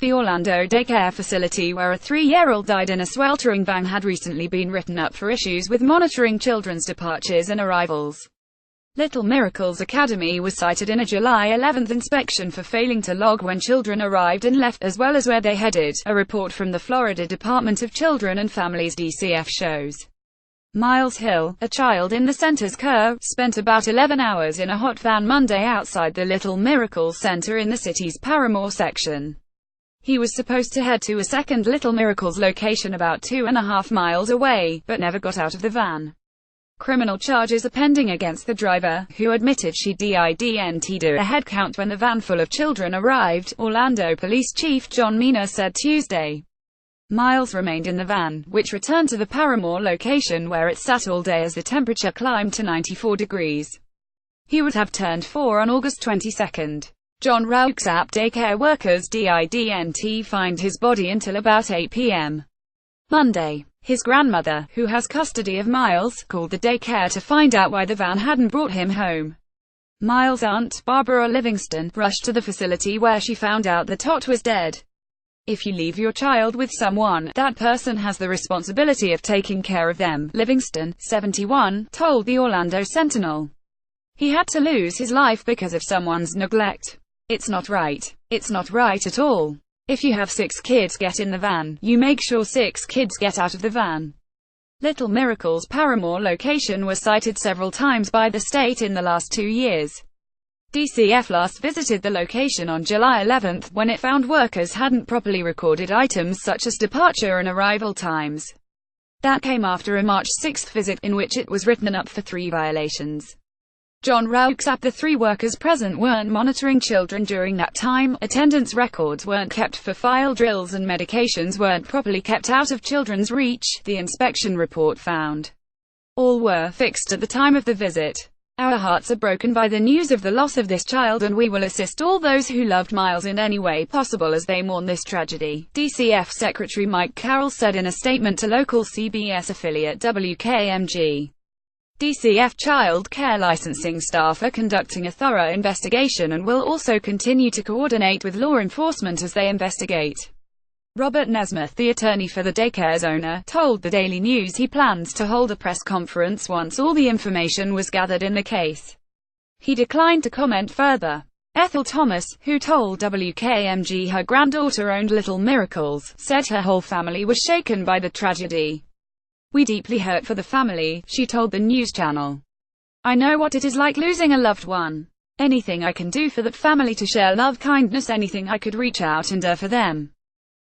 The Orlando daycare facility where a 3-year-old died in a sweltering van had recently been written up for issues with monitoring children's departures and arrivals. Little Miracles Academy was cited in a July 11 inspection for failing to log when children arrived and left, as well as where they headed, a report from the Florida Department of Children and Families DCF shows. Miles Hill, a child in the center's care, spent about 11 hours in a hot van Monday outside the Little Miracles Center in the city's Paramore section. He was supposed to head to a second Little Miracles location about 2.5 miles away, but never got out of the van. Criminal charges are pending against the driver, who admitted she didn't do a head count when the van full of children arrived, Orlando Police Chief John Mina said Tuesday. Miles remained in the van, which returned to the Paramore location where it sat all day as the temperature climbed to 94 degrees. He would have turned 4 on August 22. John Rauxap daycare workers didn't find his body until about 8 p.m. Monday. His grandmother, who has custody of Miles, called the daycare to find out why the van hadn't brought him home. Miles' aunt, Barbara Livingston, rushed to the facility where she found out the tot was dead. "If you leave your child with someone, that person has the responsibility of taking care of them," Livingston, 71, told the Orlando Sentinel. "He had to lose his life because of someone's neglect. It's not right. It's not right at all. If you have 6 kids get in the van, you make sure 6 kids get out of the van." Little Miracles' Paramore location was cited several times by the state in the last 2 years. DCF last visited the location on July 11 when it found workers hadn't properly recorded items such as departure and arrival times. That came after a March 6 visit, in which it was written up for 3 violations. John Rauxap, the 3 workers present weren't monitoring children during that time, attendance records weren't kept for file drills, and medications weren't properly kept out of children's reach, the inspection report found. All were fixed at the time of the visit. "Our hearts are broken by the news of the loss of this child, and we will assist all those who loved Miles in any way possible as they mourn this tragedy," DCF Secretary Mike Carroll said in a statement to local CBS affiliate WKMG. DCF child care licensing staff are conducting a thorough investigation and will also continue to coordinate with law enforcement as they investigate. Robert Nesmith, the attorney for the daycare's owner, told the Daily News he plans to hold a press conference once all the information was gathered in the case. He declined to comment further. Ethel Thomas, who told WKMG her granddaughter owned Little Miracles, said her whole family was shaken by the tragedy. "We deeply hurt for the family," she told the news channel. "I know what it is like losing a loved one. Anything I can do for that family to share love, kindness, anything I could reach out and do for them.